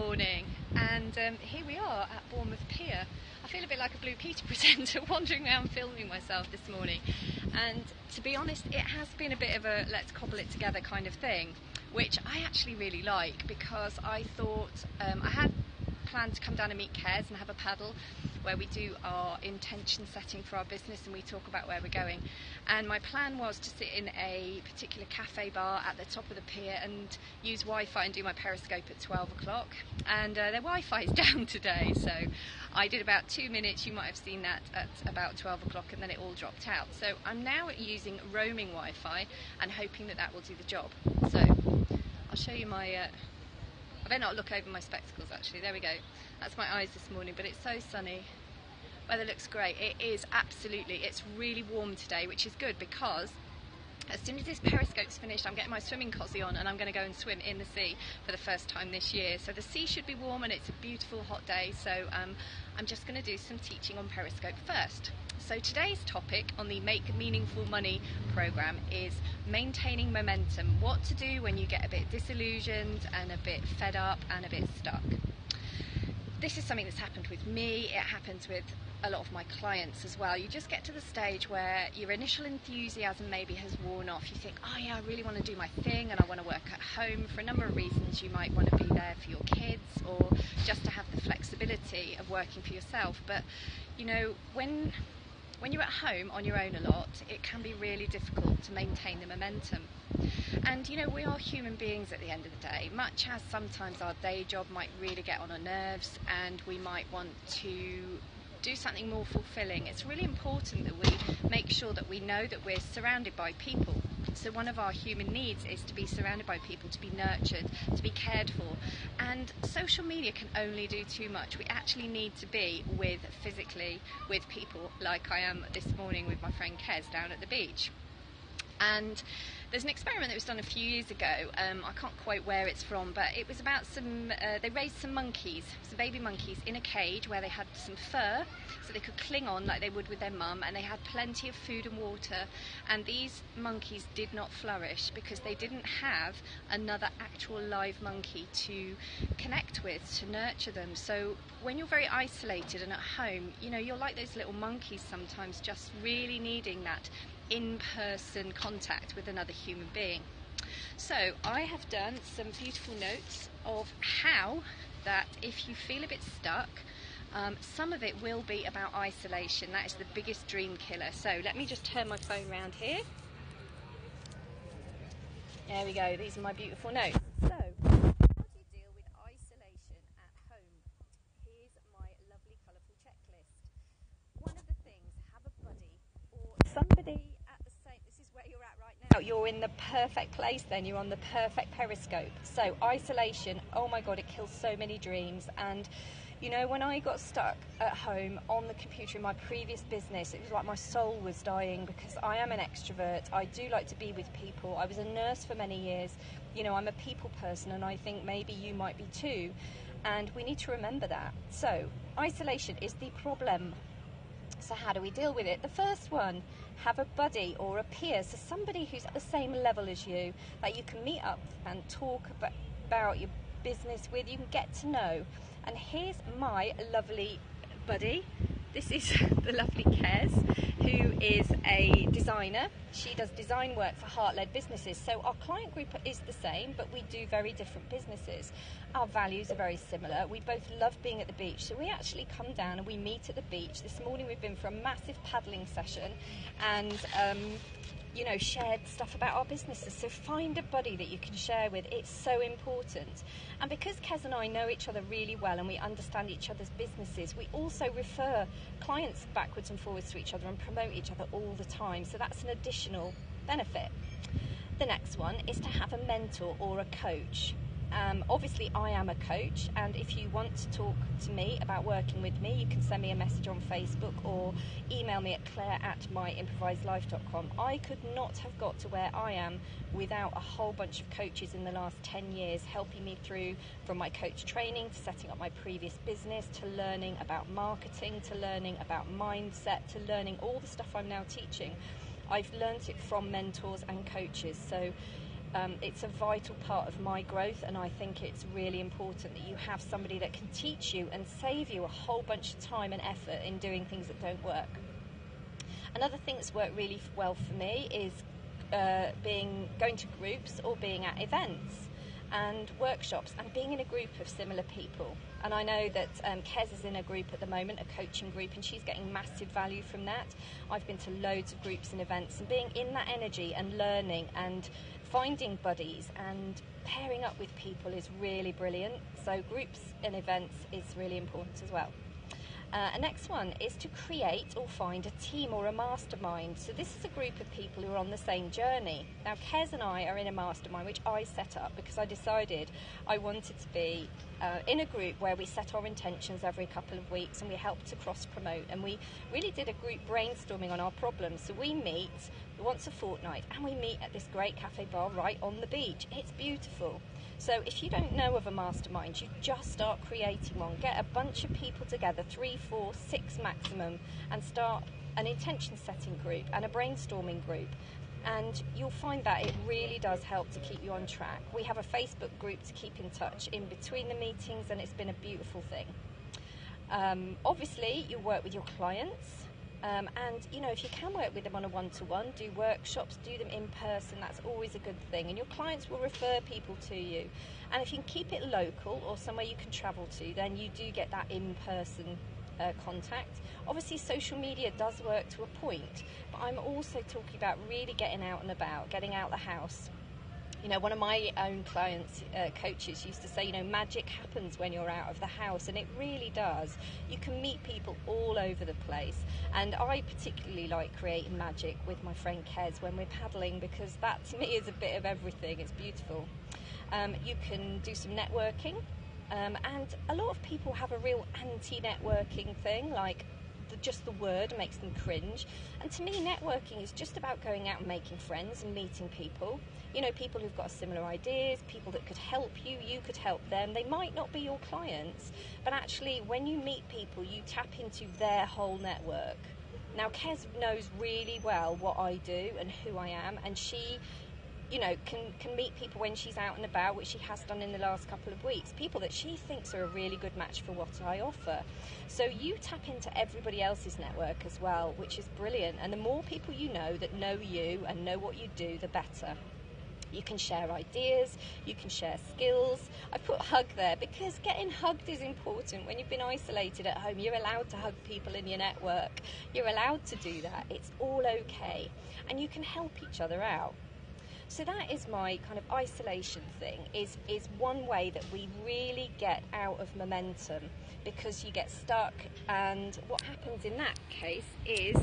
morning, and here we are at Bournemouth Pier. I feel a bit like a Blue Peter presenter wandering around filming myself this morning, and to be honest, it has been a bit of a let's cobble it together kind of thing, which I actually really like, because I thought I had planned to come down and meet Kez and have a paddle where we do our intention setting for our business and we talk about where we're going. And my plan was to sit in a particular cafe bar at the top of the pier and use Wi-Fi and do my Periscope at 12 o'clock. And their Wi-Fi is down today, so I did about 2 minutes. You might have seen that at about 12 o'clock, and then it all dropped out. So I'm now using roaming Wi-Fi and hoping that that will do the job. So I'll show you my... I better not look over my spectacles actually. There we go. That's my eyes this morning, but it's so sunny. Weather looks great. It is absolutely. It's really warm today, which is good, because as soon as this Periscope's finished, I'm getting my swimming cosy on and I'm going to go and swim in the sea for the first time this year. So the sea should be warm and it's a beautiful hot day. So I'm just going to do some teaching on Periscope first. So today's topic on the Make Meaningful Money program is maintaining momentum. What to do when you get a bit disillusioned and a bit fed up and a bit stuck. This is something that's happened with me. It happens with a lot of my clients as well. You just get to the stage where your initial enthusiasm maybe has worn off. You think, oh yeah, I really want to do my thing and I want to work at home. For a number of reasons, you might want to be there for your kids or just to have the flexibility of working for yourself. But you know, when you're at home on your own a lot, it can be really difficult to maintain the momentum. And you know, we are human beings at the end of the day, much as sometimes our day job might really get on our nerves and we might want to do something more fulfilling. It's really important that we make sure that we know that we're surrounded by people. So one of our human needs is to be surrounded by people, to be nurtured, to be cared for. And social media can only do too much. We actually need to be physically with people, like I am this morning with my friend Kez down at the beach. And there's an experiment that was done a few years ago. I can't quite where it's from, but it was about they raised some monkeys, some baby monkeys, in a cage where they had some fur so they could cling on like they would with their mum, and they had plenty of food and water. And these monkeys did not flourish because they didn't have another actual live monkey to connect with, to nurture them. So when you're very isolated and at home, you know, you're like those little monkeys sometimes, just really needing that in-person contact with another human being. So I have done some beautiful notes of how that if you feel a bit stuck, some of it will be about isolation. That is the biggest dream killer. So let me just turn my phone around here. There we go. These are my beautiful notes. So how do you deal with isolation at home? Here's my lovely colourful checklist. One of the things, have a buddy or somebody at the same, this is where you're at right now. You're in the perfect place then, you're on the perfect Periscope. So isolation, oh my God, it kills so many dreams. And you know, when I got stuck at home on the computer in my previous business, it was like my soul was dying, because I am an extrovert. I do like to be with people. I was a nurse for many years. You know, I'm a people person, and I think maybe you might be too. And we need to remember that. So isolation is the problem. So how do we deal with it? The first one, have a buddy or a peer, so somebody who's at the same level as you, that you can meet up and talk about your business with, you can get to know. And here's my lovely buddy. This is the lovely Kez, who is a designer. She does design work for heart-led businesses. So our client group is the same, but we do very different businesses. Our values are very similar. We both love being at the beach, so we actually come down and we meet at the beach. This morning we've been for a massive paddling session and you know, shared stuff about our businesses. So find a buddy that you can share with. It's so important. And because Kez and I know each other really well and we understand each other's businesses, we also refer clients backwards and forwards to each other and promote each other all the time. So that's an additional benefit. The next one is to have a mentor or a coach. Obviously I am a coach, and if you want to talk to me about working with me, you can send me a message on Facebook or email me at claire@myimprovisedlife.com. I could not have got to where I am without a whole bunch of coaches in the last 10 years helping me through, from my coach training to setting up my previous business, to learning about marketing, to learning about mindset, to learning all the stuff I'm now teaching. I've learned it from mentors and coaches. So it's a vital part of my growth, and I think it's really important that you have somebody that can teach you and save you a whole bunch of time and effort in doing things that don't work. Another thing that's worked really well for me is going to groups or being at events and workshops and being in a group of similar people. And I know that Kez is in a group at the moment, a coaching group, and she's getting massive value from that. I've been to loads of groups and events, and being in that energy and learning and finding buddies and pairing up with people is really brilliant. So groups and events is really important as well. The next one is to create or find a team or a mastermind. So this is a group of people who are on the same journey. Now, Kez and I are in a mastermind, which I set up because I decided I wanted to be in a group where we set our intentions every couple of weeks and we help to cross-promote. And we really did a group brainstorming on our problems. So we meet once a fortnight and we meet at this great cafe bar right on the beach. It's beautiful. So if you don't know of a mastermind, you just start creating one. Get a bunch of people together, 3, 4, 6 maximum, and start an intention setting group and a brainstorming group. And you'll find that it really does help to keep you on track. We have a Facebook group to keep in touch in between the meetings, and it's been a beautiful thing. Obviously, you work with your clients. And, you know, if you can work with them on a one-to-one, do workshops, do them in person, that's always a good thing. And your clients will refer people to you. And if you can keep it local or somewhere you can travel to, then you do get that in-person contact. Obviously, social media does work to a point, but I'm also talking about really getting out and about, getting out the house. You know, one of my own clients, coaches, used to say, you know, magic happens when you're out of the house, and it really does. You can meet people all over the place, and I particularly like creating magic with my friend Kez when we're paddling, because that to me is a bit of everything. It's beautiful. You can do some networking, and a lot of people have a real anti-networking thing, like just the word makes them cringe. And to me, networking is just about going out and making friends and meeting people. You know, people who've got similar ideas, people that could help you, you could help them. They might not be your clients, but actually when you meet people, you tap into their whole network. Now, Kez knows really well what I do and who I am, and she, you know, can meet people when she's out and about, which she has done in the last couple of weeks, people that she thinks are a really good match for what I offer. So you tap into everybody else's network as well, which is brilliant. And the more people you know that know you and know what you do, the better. You can share ideas, you can share skills. I put hug there because getting hugged is important. When you've been isolated at home, you're allowed to hug people in your network. You're allowed to do that. It's all okay. And you can help each other out. So that is my kind of isolation thing, is one way that we really get out of momentum, because you get stuck, and what happens in that case is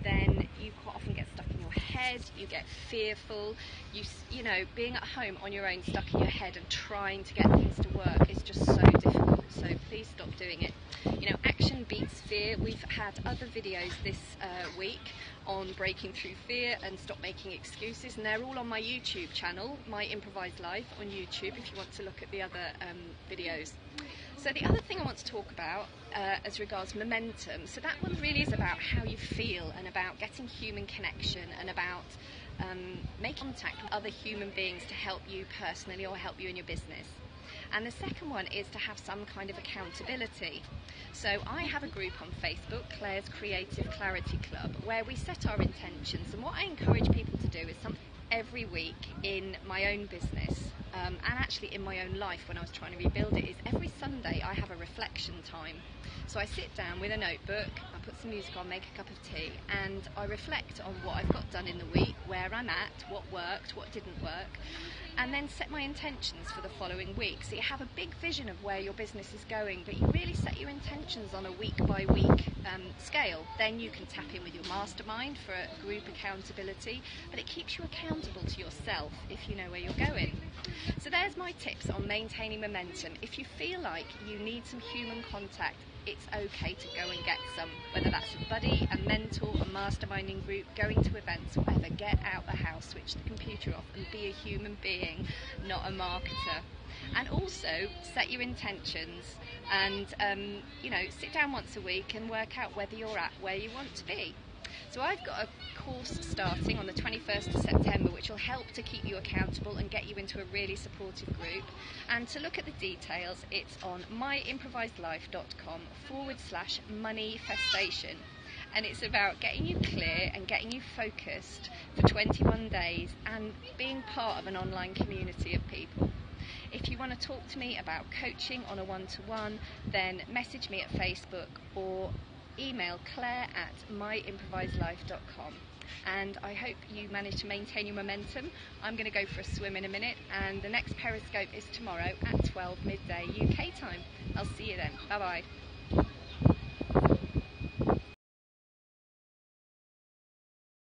then you quite often get stuck in your head, you get fearful, you know, being at home on your own, stuck in your head and trying to get things to work is just so difficult. So please stop doing it. You know, action beats fear. We've had other videos this week on breaking through fear and stop making excuses, and they're all on my YouTube channel, My Improvised Life on YouTube, if you want to look at the other videos. So the other thing I want to talk about as regards momentum, so that one really is about how you feel and about getting human connection and about making contact with other human beings to help you personally or help you in your business. And the second one is to have some kind of accountability. So I have a group on Facebook, Claire's Creative Clarity Club, where we set our intentions. And what I encourage people to do is something every week in my own business, and actually in my own life when I was trying to rebuild it, is every Sunday I have a reflection time. So I sit down with a notebook, I put some music on, make a cup of tea, and I reflect on what I've got done in the week, where I'm at, what worked, what didn't work, and then set my intentions for the following week. So you have a big vision of where your business is going, but you really set your intentions on a week-by-week scale. Then you can tap in with your mastermind for a group accountability, but it keeps you accountable to yourself if you know where you're going. So there's my tips on maintaining momentum. If you feel like you need some human contact, it's okay to go and get some, whether that's a buddy, a mentor, a masterminding group, going to events, whatever. Get out the house, switch the computer off, and be a human being, not a marketer. And also set your intentions and you know, sit down once a week and work out whether you're at where you want to be. So I've got a course starting on the 21st of September which will help to keep you accountable and get you into a really supportive group. And to look at the details, it's on myimprovisedlife.com/moneyfestation. And it's about getting you clear and getting you focused for 21 days and being part of an online community of people. If you want to talk to me about coaching on a one-to-one, then message me at Facebook or email claire@myimprovisedlife.com. And I hope you manage to maintain your momentum. I'm going to go for a swim in a minute, and the next Periscope is tomorrow at 12 midday UK time. I'll see you then. Bye bye.